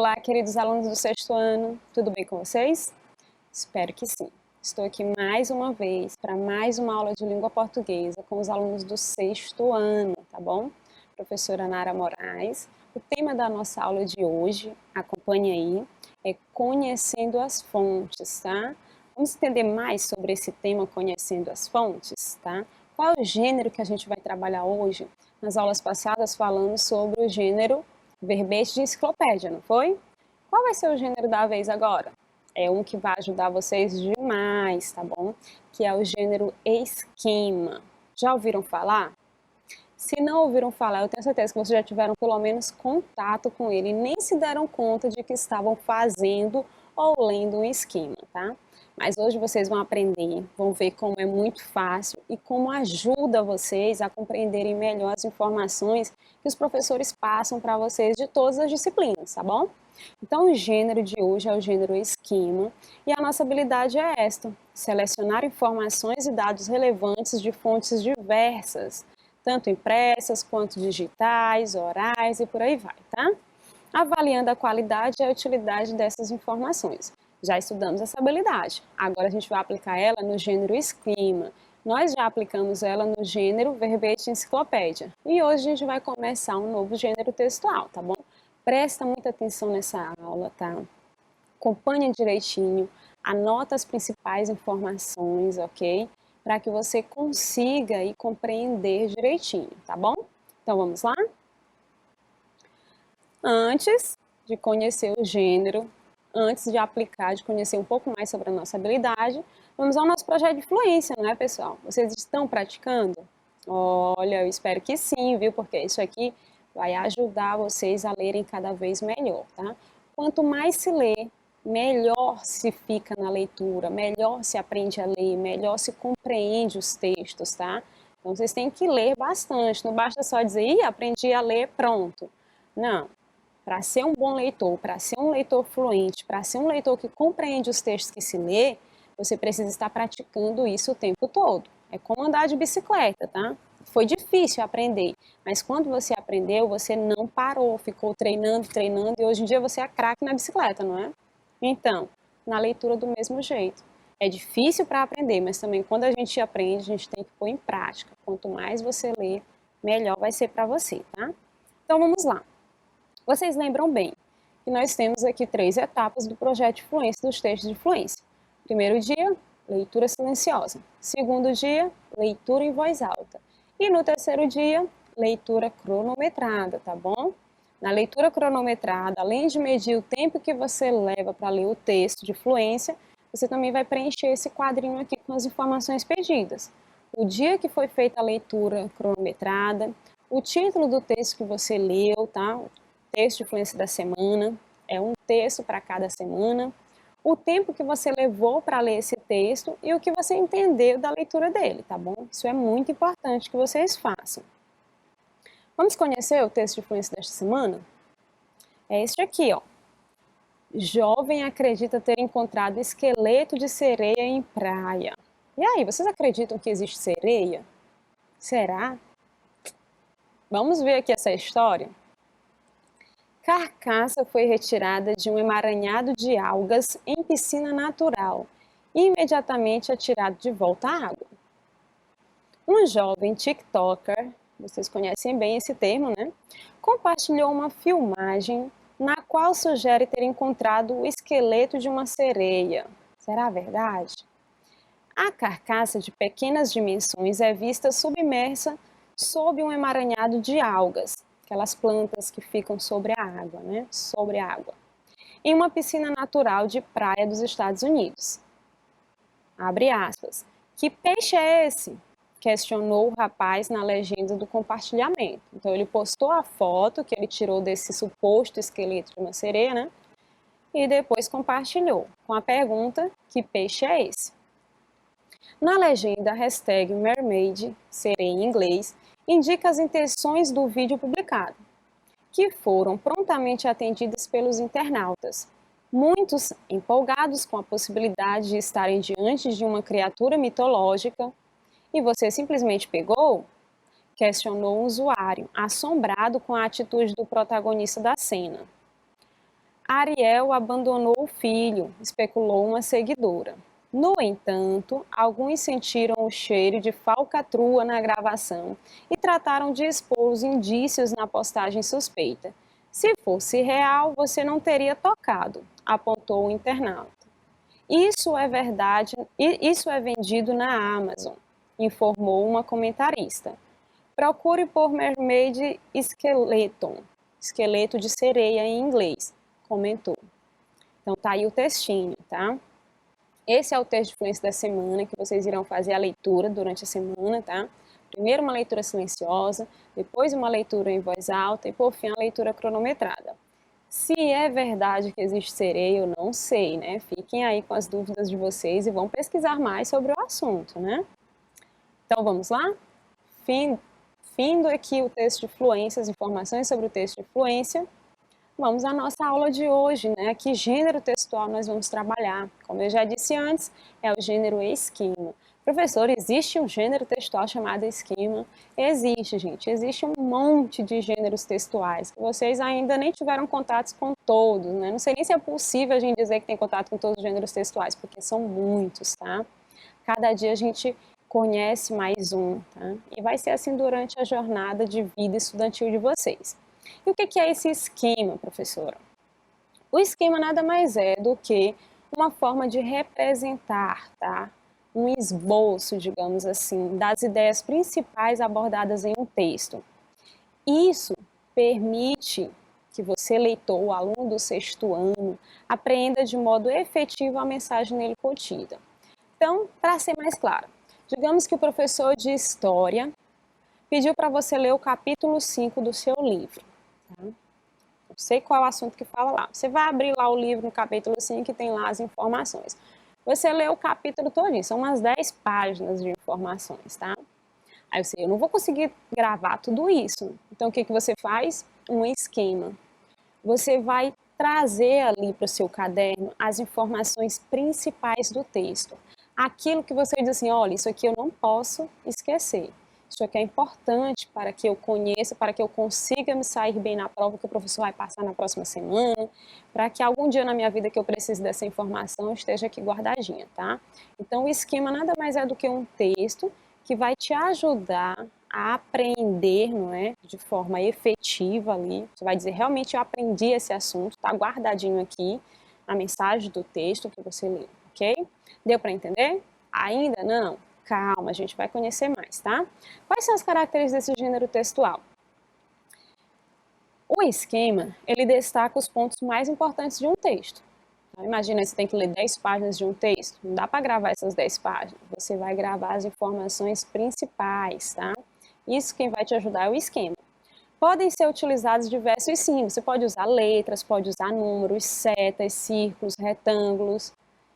Olá, queridos alunos do sexto ano, tudo bem com vocês? Espero que sim. Estou aqui mais uma vez para mais uma aula de língua portuguesa com os alunos do sexto ano, tá bom? Professora Nara Moraes. O tema da nossa aula de hoje, acompanhe aí, é conhecendo as fontes, tá? Vamos entender mais sobre esse tema, conhecendo as fontes, tá? Qual é o gênero que a gente vai trabalhar hoje? Nas aulas passadas falamos sobre o gênero verbete de enciclopédia, não foi? Qual vai ser o gênero da vez agora? É um que vai ajudar vocês demais, tá bom? Que é o gênero esquema. Já ouviram falar? Se não ouviram falar, eu tenho certeza que vocês já tiveram pelo menos contato com ele e nem se deram conta de que estavam fazendo ou lendo um esquema, tá? Mas hoje vocês vão aprender, vão ver como é muito fácil e como ajuda vocês a compreenderem melhor as informações que os professores passam para vocês de todas as disciplinas, tá bom? Então, o gênero de hoje é o gênero esquema e a nossa habilidade é esta: selecionar informações e dados relevantes de fontes diversas, tanto impressas quanto digitais, orais e por aí vai, tá? Avaliando a qualidade e a utilidade dessas informações. Já estudamos essa habilidade, agora a gente vai aplicar ela no gênero esquema. Nós já aplicamos ela no gênero verbete e enciclopédia. E hoje a gente vai começar um novo gênero textual, tá bom? Presta muita atenção nessa aula, tá? Acompanha direitinho, anota as principais informações, ok? Para que você consiga aí compreender direitinho, tá bom? Então vamos lá? Antes de conhecer o gênero, antes de aplicar, de conhecer um pouco mais sobre a nossa habilidade, vamos ao nosso projeto de fluência, não é, pessoal? Vocês estão praticando? Olha, eu espero que sim, viu? Porque isso aqui vai ajudar vocês a lerem cada vez melhor, tá? Quanto mais se lê, melhor se fica na leitura, melhor se aprende a ler, melhor se compreende os textos, tá? Então vocês têm que ler bastante, não basta só dizer, ih, aprendi a ler, pronto. Não. Para ser um bom leitor, para ser um leitor fluente, para ser um leitor que compreende os textos que se lê, você precisa estar praticando isso o tempo todo. É como andar de bicicleta, tá? Foi difícil aprender, mas quando você aprendeu, você não parou, ficou treinando, treinando, e hoje em dia você é craque na bicicleta, não é? Então, na leitura do mesmo jeito. É difícil para aprender, mas também quando a gente aprende, a gente tem que pôr em prática. Quanto mais você lê, melhor vai ser para você, tá? Então vamos lá. Vocês lembram bem que nós temos aqui 3 etapas do projeto de fluência dos textos de fluência. Primeiro dia, leitura silenciosa. Segundo dia, leitura em voz alta. E no terceiro dia, leitura cronometrada, tá bom? Na leitura cronometrada, além de medir o tempo que você leva para ler o texto de fluência, você também vai preencher esse quadrinho aqui com as informações pedidas. O dia que foi feita a leitura cronometrada, o título do texto que você leu, tá? Texto de fluência da semana, é um texto para cada semana, o tempo que você levou para ler esse texto e o que você entendeu da leitura dele, tá bom? Isso é muito importante que vocês façam. Vamos conhecer o texto de fluência desta semana? É este aqui, ó. Jovem acredita ter encontrado esqueleto de sereia em praia. E aí, vocês acreditam que existe sereia? Será? Vamos ver aqui essa história? Carcaça foi retirada de um emaranhado de algas em piscina natural e imediatamente atirado de volta à água. Um jovem TikToker, vocês conhecem bem esse termo, né? Compartilhou uma filmagem na qual sugere ter encontrado o esqueleto de uma sereia. Será verdade? A carcaça de pequenas dimensões é vista submersa sob um emaranhado de algas, aquelas plantas que ficam sobre a água, né? Sobre a água. Em uma piscina natural de praia dos Estados Unidos. Abre aspas. Que peixe é esse? Questionou o rapaz na legenda do compartilhamento. Então ele postou a foto que ele tirou desse suposto esqueleto de uma sereia, né? E depois compartilhou com a pergunta: que peixe é esse? Na legenda, a hashtag Mermaid, sereia em inglês, indica as intenções do vídeo publicado, que foram prontamente atendidas pelos internautas, muitos empolgados com a possibilidade de estarem diante de uma criatura mitológica. E você simplesmente pegou? Questionou um usuário, assombrado com a atitude do protagonista da cena. Ariel abandonou o filho, especulou uma seguidora. No entanto, alguns sentiram o cheiro de falcatrua na gravação e trataram de expor os indícios na postagem suspeita. Se fosse real, você não teria tocado, apontou o internauta. Isso é verdade, isso é vendido na Amazon, informou uma comentarista. Procure por Mermaid Skeleton, esqueleto de sereia em inglês, comentou. Então tá aí o textinho, tá? Esse é o texto de fluência da semana, que vocês irão fazer a leitura durante a semana, tá? Primeiro uma leitura silenciosa, depois uma leitura em voz alta e por fim a leitura cronometrada. Se é verdade que existe sereia, eu não sei, né? Fiquem aí com as dúvidas de vocês e vão pesquisar mais sobre o assunto, né? Então vamos lá? Findo aqui o texto de fluência, as informações sobre o texto de fluência. Vamos à nossa aula de hoje, né? Que gênero textual nós vamos trabalhar? Como eu já disse antes, é o gênero esquema. Professor, existe um gênero textual chamado esquema? Existe, gente. Existe um monte de gêneros textuais. Vocês ainda nem tiveram contatos com todos, né? Não sei nem se é possível a gente dizer que tem contato com todos os gêneros textuais, porque são muitos, tá? Cada dia a gente conhece mais um, tá? E vai ser assim durante a jornada de vida estudantil de vocês. E o que é esse esquema, professora? O esquema nada mais é do que uma forma de representar, tá? Um esboço, digamos assim, das ideias principais abordadas em um texto. Isso permite que você, leitor, o aluno do sexto ano, apreenda de modo efetivo a mensagem nele contida. Então, para ser mais claro, digamos que o professor de História pediu para você ler o capítulo 5 do seu livro. Tá? Não sei qual é o assunto que fala lá. Você vai abrir lá o livro no capítulo 5 e tem lá as informações. Você lê o capítulo todinho, são umas 10 páginas de informações, tá? Aí eu não vou conseguir gravar tudo isso. Então o que você faz? Um esquema. Você vai trazer ali para o seu caderno as informações principais do texto. Aquilo que você diz assim, olha, isso aqui eu não posso esquecer. Isso aqui é importante para que eu conheça, para que eu consiga me sair bem na prova que o professor vai passar na próxima semana, para que algum dia na minha vida que eu precise dessa informação esteja aqui guardadinha, tá? Então, o esquema nada mais é do que um texto que vai te ajudar a aprender, não é, de forma efetiva ali. Você vai dizer, realmente eu aprendi esse assunto, tá guardadinho aqui a mensagem do texto que você leu, ok? Deu para entender? Ainda não? Calma, a gente vai conhecer mais, tá? Quais são as características desse gênero textual? O esquema, ele destaca os pontos mais importantes de um texto. Então, imagina, você tem que ler 10 páginas de um texto, não dá para gravar essas 10 páginas. Você vai gravar as informações principais, tá? Isso quem vai te ajudar é o esquema. Podem ser utilizados diversos símbolos. Você pode usar letras, pode usar números, setas, círculos, retângulos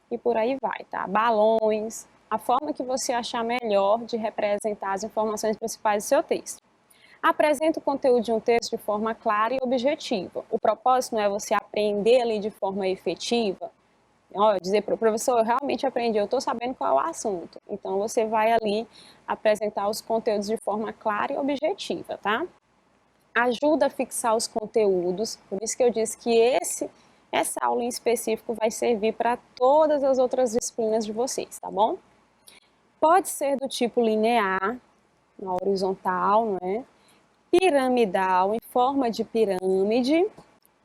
e por aí vai, tá? Balões, a forma que você achar melhor de representar as informações principais do seu texto. Apresenta o conteúdo de um texto de forma clara e objetiva. O propósito não é você aprender ali de forma efetiva, dizer para o professor, eu realmente aprendi, eu estou sabendo qual é o assunto. Então, você vai ali apresentar os conteúdos de forma clara e objetiva, tá? Ajuda a fixar os conteúdos, por isso que eu disse que essa aula em específico vai servir para todas as outras disciplinas de vocês, tá bom? Pode ser do tipo linear, na horizontal, não é? Piramidal, em forma de pirâmide,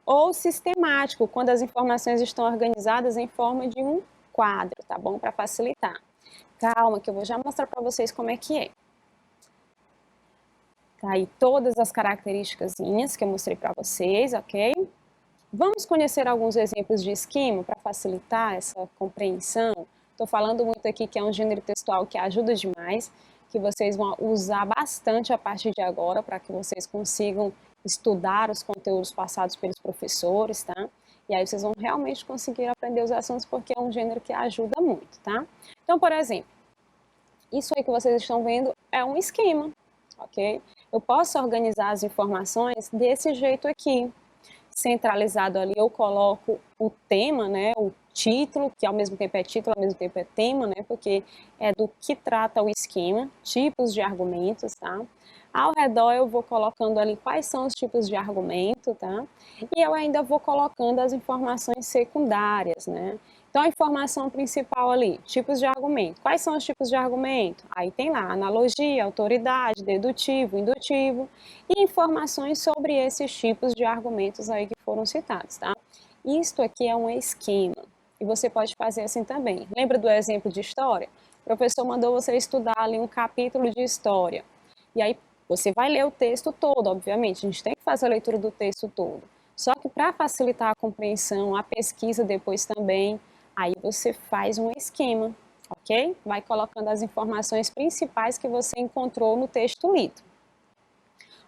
ou sistemático, quando as informações estão organizadas em forma de um quadro, tá bom? Para facilitar. Calma, que eu vou já mostrar para vocês como é que é. Tá aí todas as características que eu mostrei para vocês, ok? Vamos conhecer alguns exemplos de esquema para facilitar essa compreensão. Estou falando muito aqui que é um gênero textual que ajuda demais, que vocês vão usar bastante a partir de agora para que vocês consigam estudar os conteúdos passados pelos professores, tá? E aí vocês vão realmente conseguir aprender os assuntos porque é um gênero que ajuda muito, tá? Então, por exemplo, isso aí que vocês estão vendo é um esquema, ok? Eu posso organizar as informações desse jeito aqui. Centralizado ali, eu coloco o tema, né, o título, que ao mesmo tempo é título, ao mesmo tempo é tema, né, porque é do que trata o esquema, tipos de argumentos, tá? Ao redor eu vou colocando ali quais são os tipos de argumento, tá? E eu ainda vou colocando as informações secundárias, né? Então, a informação principal ali, tipos de argumento. Quais são os tipos de argumento? Aí tem lá analogia, autoridade, dedutivo, indutivo e informações sobre esses tipos de argumentos aí que foram citados, tá? Isto aqui é um esquema e você pode fazer assim também. Lembra do exemplo de história? O professor mandou você estudar ali um capítulo de história. E aí você vai ler o texto todo, obviamente, a gente tem que fazer a leitura do texto todo. Só que para facilitar a compreensão, a pesquisa depois também, aí você faz um esquema, ok? Vai colocando as informações principais que você encontrou no texto lido.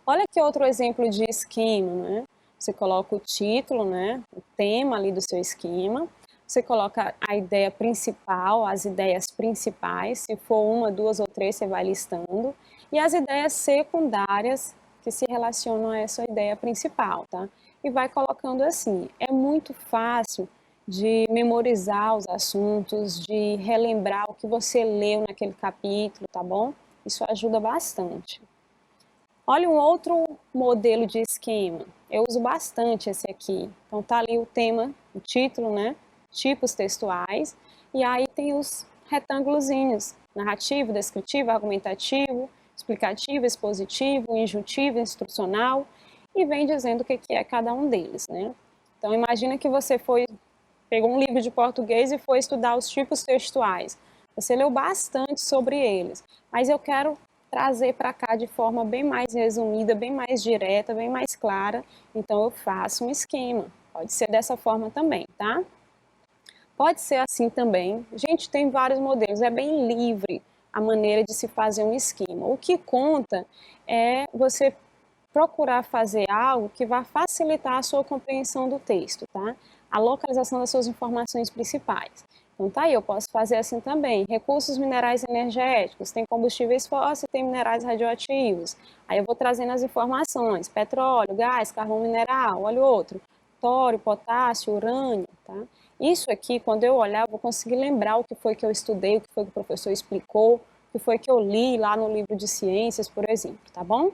Olha aqui outro exemplo de esquema, né? Você coloca o título, né? O tema ali do seu esquema. Você coloca a ideia principal, as ideias principais. Se for uma, duas ou três, você vai listando. E as ideias secundárias que se relacionam a essa ideia principal, tá? E vai colocando assim. É muito fácil de memorizar os assuntos, de relembrar o que você leu naquele capítulo, tá bom? Isso ajuda bastante. Olha um outro modelo de esquema. Eu uso bastante esse aqui. Então tá ali o tema, o título, né? Tipos textuais. E aí tem os retângulozinhos. Narrativo, descritivo, argumentativo, explicativo, expositivo, injuntivo, instrucional. E vem dizendo o que é cada um deles, né? Então imagina que você pegou um livro de português e foi estudar os tipos textuais. Você leu bastante sobre eles. Mas eu quero trazer para cá de forma bem mais resumida, bem mais direta, bem mais clara. Então, eu faço um esquema. Pode ser dessa forma também, tá? Pode ser assim também. Gente, tem vários modelos. É bem livre a maneira de se fazer um esquema. O que conta é você procurar fazer algo que vá facilitar a sua compreensão do texto, tá? A localização das suas informações principais. Então tá aí, eu posso fazer assim também. Recursos minerais energéticos, tem combustíveis fósseis, tem minerais radioativos. Aí eu vou trazendo as informações, petróleo, gás, carvão mineral, olha o outro, tório, potássio, urânio, tá? Isso aqui, quando eu olhar, eu vou conseguir lembrar o que foi que eu estudei, o que foi que o professor explicou, o que foi que eu li lá no livro de ciências, por exemplo, tá bom?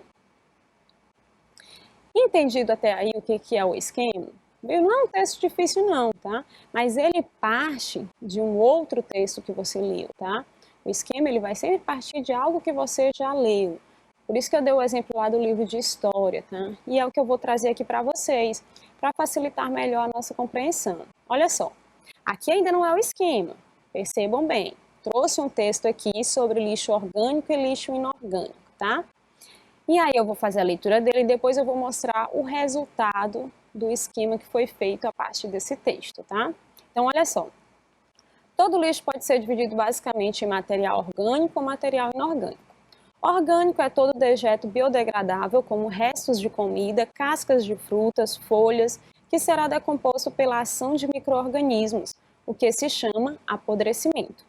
Entendido até aí o que é o esquema? Não é um texto difícil não, tá? Mas ele parte de um outro texto que você leu, tá? O esquema ele vai sempre partir de algo que você já leu. Por isso que eu dei o exemplo lá do livro de história, tá? E é o que eu vou trazer aqui para vocês, para facilitar melhor a nossa compreensão. Olha só, aqui ainda não é o esquema, percebam bem. Trouxe um texto aqui sobre lixo orgânico e lixo inorgânico, tá? E aí eu vou fazer a leitura dele e depois eu vou mostrar o resultado do esquema que foi feito a partir desse texto, tá? Então, olha só. Todo lixo pode ser dividido basicamente em material orgânico ou material inorgânico. Orgânico é todo dejeto biodegradável, como restos de comida, cascas de frutas, folhas, que será decomposto pela ação de micro-organismos, o que se chama apodrecimento.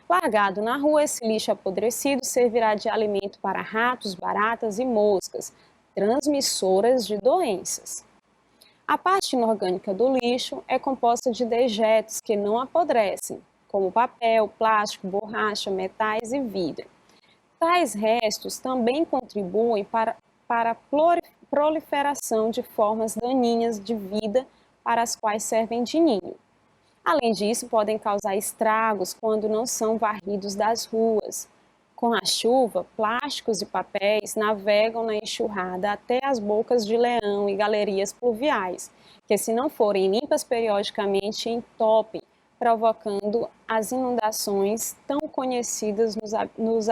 Largado na rua, esse lixo apodrecido servirá de alimento para ratos, baratas e moscas, transmissoras de doenças. A parte inorgânica do lixo é composta de dejetos que não apodrecem, como papel, plástico, borracha, metais e vidro. Tais restos também contribuem para a proliferação de formas daninhas de vida para as quais servem de ninho. Além disso, podem causar estragos quando não são varridos das ruas. Com a chuva, plásticos e papéis navegam na enxurrada até as bocas de leão e galerias pluviais, que se não forem limpas periodicamente entopem, provocando as inundações tão conhecidas dos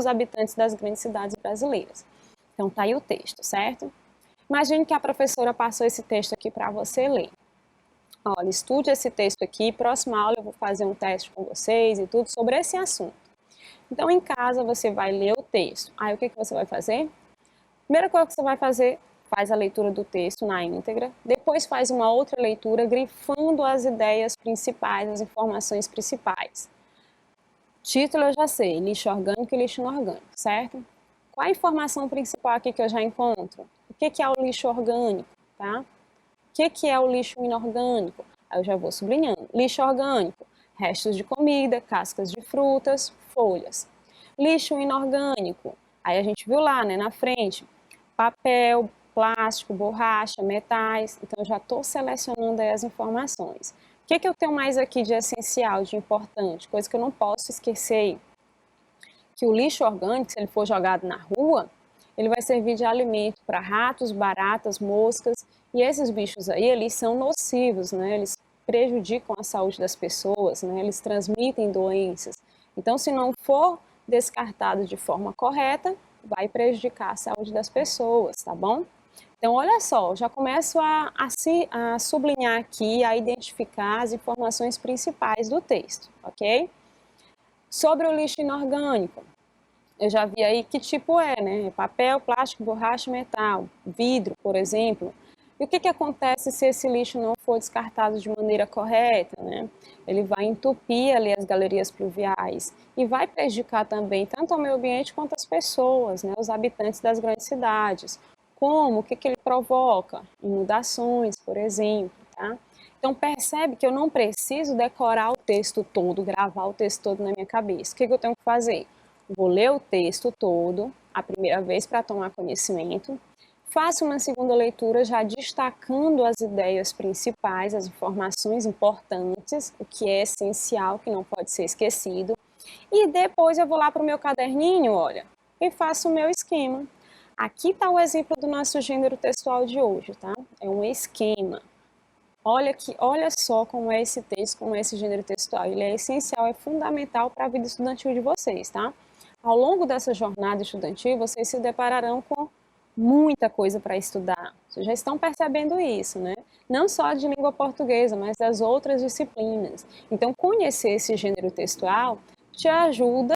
habitantes das grandes cidades brasileiras. Então tá aí o texto, certo? Imagine que a professora passou esse texto aqui para você ler. Olha, estude esse texto aqui, próxima aula eu vou fazer um teste com vocês e tudo sobre esse assunto. Então, em casa, você vai ler o texto. Aí, o que você vai fazer? Primeira coisa que você vai fazer, faz a leitura do texto na íntegra, depois faz uma outra leitura grifando as ideias principais, as informações principais. Título eu já sei, lixo orgânico e lixo inorgânico, certo? Qual a informação principal aqui que eu já encontro? O que é o lixo orgânico, tá? O que é o lixo inorgânico? Aí eu já vou sublinhando. Lixo orgânico, restos de comida, cascas de frutas, folhas. Lixo inorgânico, Aí a gente viu lá, né, na frente, papel, plástico, borracha, metais. Então, eu já estou selecionando aí as informações. O que eu tenho mais aqui de essencial, de importante? Coisa que eu não posso esquecer, que o lixo orgânico, se ele for jogado na rua, ele vai servir de alimento para ratos, baratas, moscas, e esses bichos aí, eles são nocivos, né? Eles prejudicam a saúde das pessoas, né? Eles transmitem doenças. Então, se não for descartado de forma correta, vai prejudicar a saúde das pessoas, tá bom? Então, olha só, já começo a sublinhar aqui, a identificar as informações principais do texto, ok? Sobre o lixo inorgânico, eu já vi aí que tipo é, né? Papel, plástico, borracha, metal, vidro, por exemplo. E o que acontece se esse lixo não for descartado de maneira correta, né? Ele vai entupir ali as galerias pluviais e vai prejudicar também tanto o meio ambiente quanto as pessoas, né? Os habitantes das grandes cidades. Como? O que ele provoca? Inundações, por exemplo, tá? Então percebe que eu não preciso decorar o texto todo, gravar o texto todo na minha cabeça. O que eu tenho que fazer? Vou ler o texto todo a primeira vez para tomar conhecimento, faço uma segunda leitura já destacando as ideias principais, as informações importantes, o que é essencial, que não pode ser esquecido, e depois eu vou lá para o meu caderninho, olha, e faço o meu esquema. Aqui está o exemplo do nosso gênero textual de hoje, tá? É um esquema. Olha só como é esse texto, como é esse gênero textual. Ele é essencial, é fundamental para a vida estudantil de vocês, tá? Ao longo dessa jornada estudantil, vocês se depararão com muita coisa para estudar. Vocês já estão percebendo isso, né? Não só de língua portuguesa, mas das outras disciplinas. Então, conhecer esse gênero textual te ajuda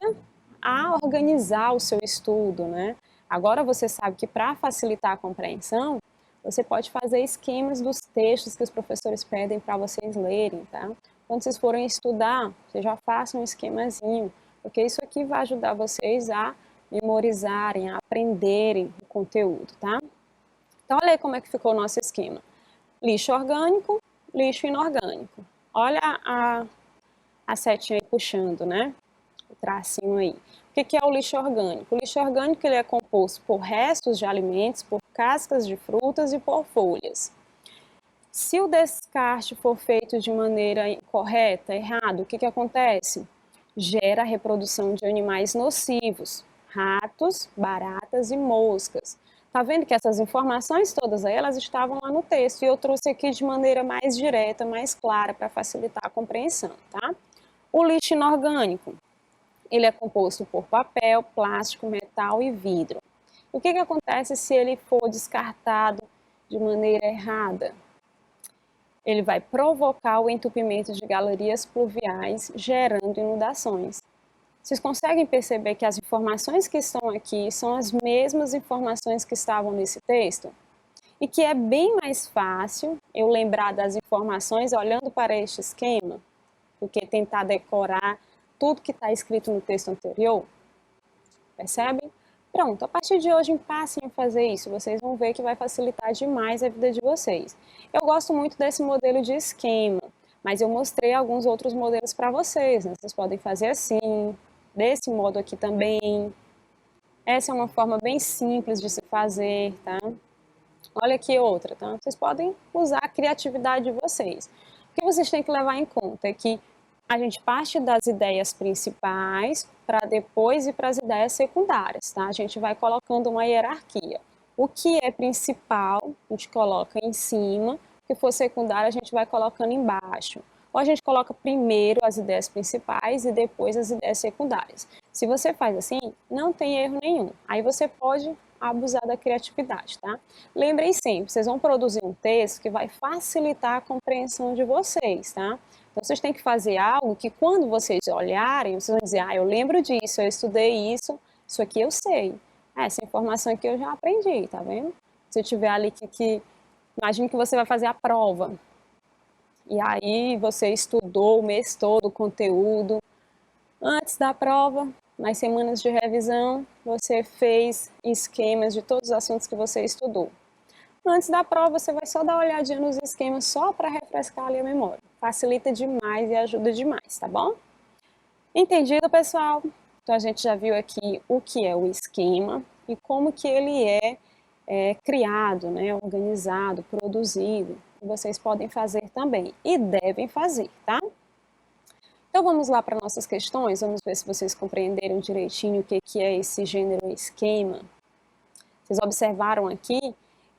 a organizar o seu estudo, né? Agora você sabe que para facilitar a compreensão, você pode fazer esquemas dos textos que os professores pedem para vocês lerem, tá? Quando vocês forem estudar, vocês já façam um esquemazinho, porque isso aqui vai ajudar vocês a memorizarem, a aprenderem o conteúdo, tá? Então, olha aí como é que ficou o nosso esquema. Lixo orgânico, lixo inorgânico. Olha a setinha aí puxando, né? O tracinho aí. O que é o lixo orgânico? O lixo orgânico ele é composto por restos de alimentos, por cascas de frutas e por folhas. Se o descarte for feito de maneira incorreta, errado, o que acontece? Gera a reprodução de animais nocivos, ratos, baratas e moscas. Tá vendo que essas informações todas aí, elas estavam lá no texto e eu trouxe aqui de maneira mais direta, mais clara, para facilitar a compreensão, tá? O lixo inorgânico, ele é composto por papel, plástico, metal e vidro. O que acontece se ele for descartado de maneira errada? Ele vai provocar o entupimento de galerias pluviais, gerando inundações. Vocês conseguem perceber que as informações que estão aqui são as mesmas informações que estavam nesse texto? E que é bem mais fácil eu lembrar das informações olhando para este esquema do que tentar decorar tudo que está escrito no texto anterior. Percebem? Pronto, a partir de hoje passem a fazer isso, vocês vão ver que vai facilitar demais a vida de vocês. Eu gosto muito desse modelo de esquema, mas eu mostrei alguns outros modelos para vocês, né? Vocês podem fazer assim, desse modo aqui também. Essa é uma forma bem simples de se fazer, tá? Olha aqui outra, tá? Vocês podem usar a criatividade de vocês. O que vocês têm que levar em conta é que a gente parte das ideias principais para depois ir para as ideias secundárias, tá? A gente vai colocando uma hierarquia. O que é principal, a gente coloca em cima, o que for secundário, a gente vai colocando embaixo. Ou a gente coloca primeiro as ideias principais e depois as ideias secundárias. Se você faz assim, não tem erro nenhum. Aí você pode abusar da criatividade, tá? Lembrem sempre, vocês vão produzir um texto que vai facilitar a compreensão de vocês, tá? Então, vocês têm que fazer algo que quando vocês olharem, vocês vão dizer, eu lembro disso, eu estudei isso aqui eu sei. Essa informação aqui eu já aprendi, tá vendo? Se tiver ali imagine que você vai fazer a prova. E aí você estudou o mês todo o conteúdo. Antes da prova, nas semanas de revisão, você fez esquemas de todos os assuntos que você estudou. Antes da prova, você vai só dar uma olhadinha nos esquemas só para refrescar ali a memória. Facilita demais e ajuda demais, tá bom? Entendido, pessoal? Então, a gente já viu aqui o que é o esquema e como que ele é criado, né, organizado, produzido. Vocês podem fazer também e devem fazer, tá? Então, vamos lá para nossas questões, vamos ver se vocês compreenderam direitinho o que é esse gênero esquema. Vocês observaram aqui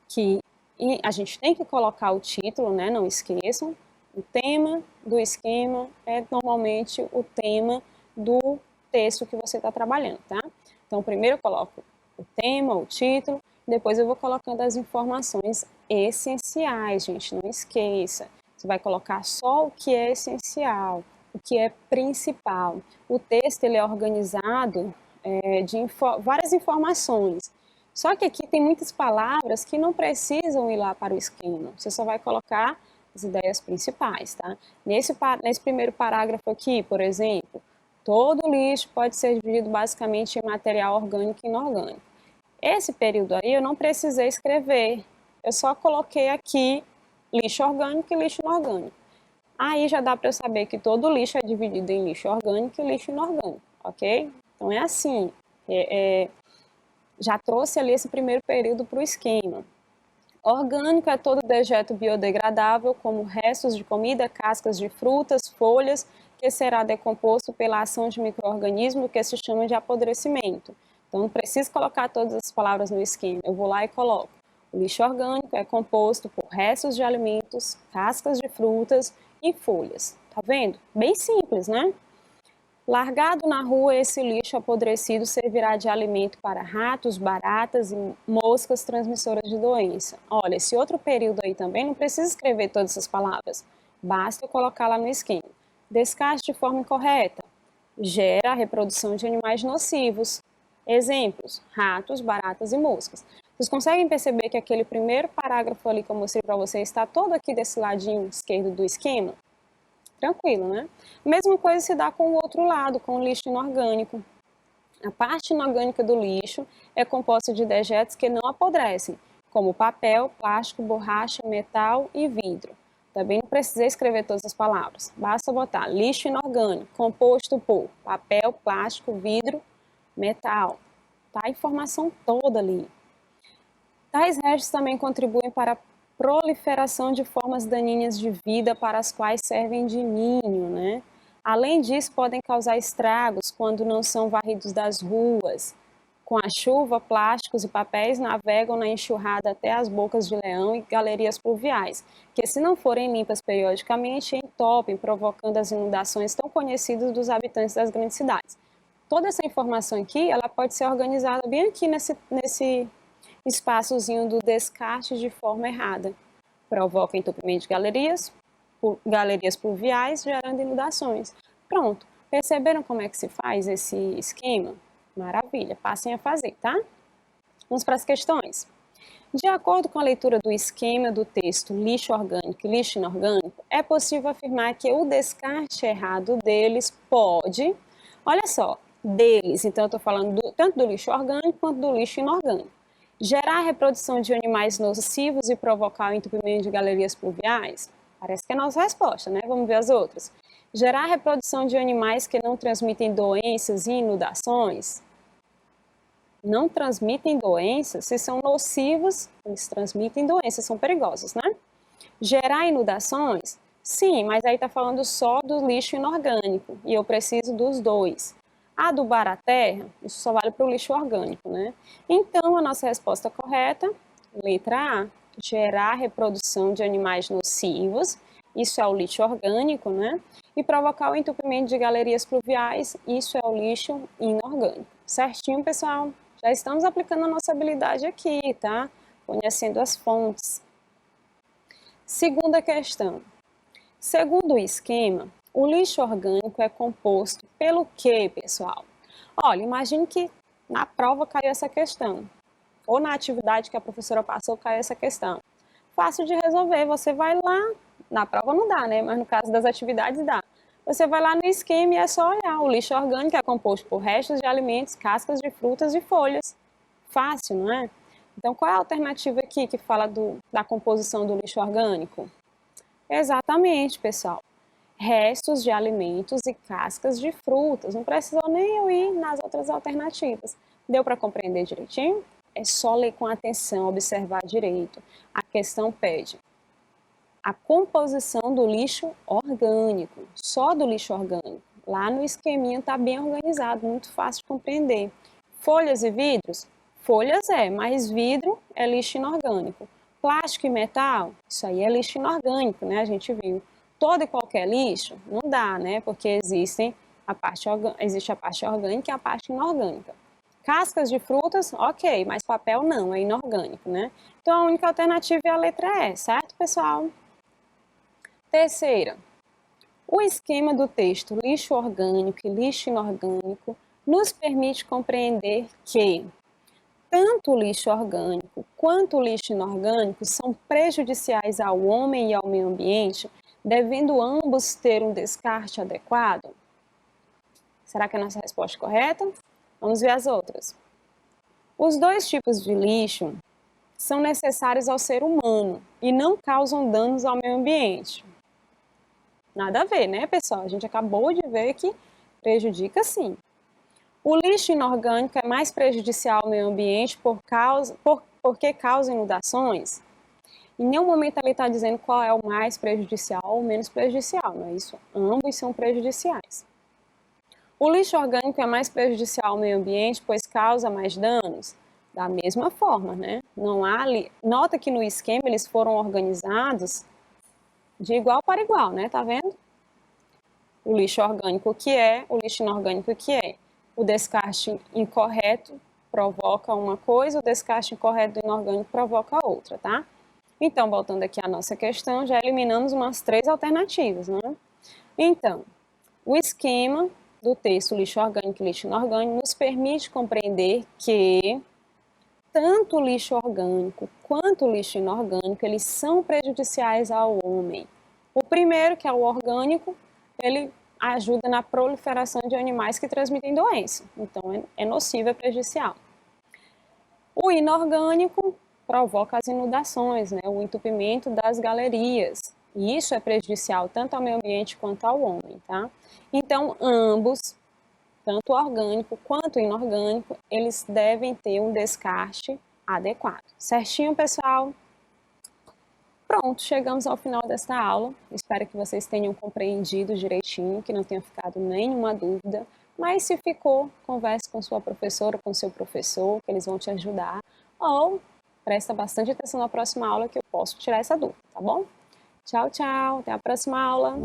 que a gente tem que colocar o título, né, não esqueçam. O tema do esquema é normalmente o tema do texto que você está trabalhando, tá? Então, primeiro eu coloco o tema, o título, depois eu vou colocando as informações essenciais, gente, não esqueça. Você vai colocar só o que é essencial, o que é principal. O texto ele é organizado de várias informações. Só que aqui tem muitas palavras que não precisam ir lá para o esquema. Você só vai colocar as ideias principais, tá? Nesse primeiro parágrafo aqui, por exemplo, todo lixo pode ser dividido basicamente em material orgânico e inorgânico. Esse período aí eu não precisei escrever, eu só coloquei aqui lixo orgânico e lixo inorgânico. Aí já dá para eu saber que todo lixo é dividido em lixo orgânico e lixo inorgânico, ok? Então é assim, já trouxe ali esse primeiro período para o esquema. Orgânico é todo dejeto biodegradável, como restos de comida, cascas de frutas, folhas, que será decomposto pela ação de micro-organismos, que se chama de apodrecimento. Então, não preciso colocar todas as palavras no esquema, eu vou lá e coloco. O lixo orgânico é composto por restos de alimentos, cascas de frutas e folhas. Tá vendo? Bem simples, né? Largado na rua, esse lixo apodrecido servirá de alimento para ratos, baratas e moscas transmissoras de doença. Olha, esse outro período aí também não precisa escrever todas essas palavras, basta colocar lá no esquema. Descarte de forma incorreta, gera a reprodução de animais nocivos. Exemplos, ratos, baratas e moscas. Vocês conseguem perceber que aquele primeiro parágrafo ali que eu mostrei para vocês está todo aqui desse ladinho esquerdo do esquema? Tranquilo, né? Mesma coisa se dá com o outro lado, com o lixo inorgânico. A parte inorgânica do lixo é composta de dejetos que não apodrecem, como papel, plástico, borracha, metal e vidro. Também não precisei escrever todas as palavras, basta botar lixo inorgânico, composto por papel, plástico, vidro, metal. Tá a informação toda ali. Tais restos também contribuem para a proliferação de formas daninhas de vida para as quais servem de ninho, né? Além disso, podem causar estragos quando não são varridos das ruas. Com a chuva, plásticos e papéis navegam na enxurrada até as bocas de leão e galerias pluviais, que se não forem limpas periodicamente, entopem, provocando as inundações tão conhecidas dos habitantes das grandes cidades. Toda essa informação aqui, ela pode ser organizada bem aqui nesse espaçozinho do descarte de forma errada. Provoca entupimento de galerias pluviais, gerando inundações. Pronto, perceberam como é que se faz esse esquema? Maravilha, passem a fazer, tá? Vamos para as questões. De acordo com a leitura do esquema do texto lixo orgânico e lixo inorgânico, é possível afirmar que o descarte errado deles pode, olha só, deles, então eu estou falando tanto do lixo orgânico quanto do lixo inorgânico, gerar a reprodução de animais nocivos e provocar o entupimento de galerias pluviais? Parece que é a nossa resposta, né? Vamos ver as outras. Gerar a reprodução de animais que não transmitem doenças e inundações? Não transmitem doenças, se são nocivos, eles transmitem doenças, são perigosos, né? Gerar inundações? Sim, mas aí está falando só do lixo inorgânico, e eu preciso dos dois. Adubar a terra, isso só vale para o lixo orgânico, né? Então, a nossa resposta correta, letra A, gerar reprodução de animais nocivos, isso é o lixo orgânico, né? E provocar o entupimento de galerias pluviais, isso é o lixo inorgânico. Certinho, pessoal? Já estamos aplicando a nossa habilidade aqui, tá? Conhecendo as fontes. Segunda questão. Segundo o esquema, o lixo orgânico é composto pelo quê, pessoal? Olha, imagine que na prova caiu essa questão, ou na atividade que a professora passou caiu essa questão. Fácil de resolver, você vai lá, na prova não dá, né? Mas no caso das atividades dá. Você vai lá no esquema e é só olhar. O lixo orgânico é composto por restos de alimentos, cascas de frutas e folhas. Fácil, não é? Então, qual é a alternativa aqui que fala da composição do lixo orgânico? Exatamente, pessoal. restos de alimentos e cascas de frutas. Não precisou nem eu ir nas outras alternativas. Deu para compreender direitinho? É só ler com atenção, observar direito. A questão pede a composição do lixo orgânico, só do lixo orgânico. Lá no esqueminha está bem organizado, muito fácil de compreender. Folhas e vidros? Folhas mas vidro é lixo inorgânico. Plástico e metal? Isso aí é lixo inorgânico, né? A gente viu. Todo e qualquer lixo? Não dá, né? Porque existe a parte orgânica e a parte inorgânica. Cascas de frutas, ok, mas papel não, é inorgânico, né? Então a única alternativa é a letra E, certo, pessoal? Terceira, o esquema do texto lixo orgânico e lixo inorgânico nos permite compreender que tanto o lixo orgânico quanto o lixo inorgânico são prejudiciais ao homem e ao meio ambiente, devendo ambos ter um descarte adequado? Será que a nossa resposta é correta? Vamos ver as outras. Os dois tipos de lixo são necessários ao ser humano e não causam danos ao meio ambiente. Nada a ver, né, pessoal? A gente acabou de ver que prejudica sim. O lixo inorgânico é mais prejudicial ao meio ambiente porque causa inundações? Em nenhum momento ele está dizendo qual é o mais prejudicial ou menos prejudicial, não é isso? Ambos são prejudiciais. O lixo orgânico é mais prejudicial ao meio ambiente, pois causa mais danos? Da mesma forma, né? Não há nota que no esquema eles foram organizados de igual para igual, né? Tá vendo? O lixo orgânico o que é, o lixo inorgânico o que é. O descarte incorreto provoca uma coisa, o descarte incorreto do inorgânico provoca outra, tá? Então, voltando aqui à nossa questão, já eliminamos umas 3 alternativas, né? Então, o esquema do texto lixo orgânico e lixo inorgânico nos permite compreender que tanto o lixo orgânico quanto o lixo inorgânico, eles são prejudiciais ao homem. O primeiro, que é o orgânico, ele ajuda na proliferação de animais que transmitem doença. Então, é nocivo, é prejudicial. O inorgânico provoca as inundações, né? O entupimento das galerias. E isso é prejudicial tanto ao meio ambiente quanto ao homem, tá? Então, ambos, tanto o orgânico quanto o inorgânico, eles devem ter um descarte adequado. Certinho, pessoal? Pronto, chegamos ao final desta aula. Espero que vocês tenham compreendido direitinho, que não tenha ficado nenhuma dúvida. Mas se ficou, converse com sua professora, com seu professor, que eles vão te ajudar. Ou presta bastante atenção na próxima aula que eu posso tirar essa dúvida, tá bom? Tchau, tchau. Até a próxima aula.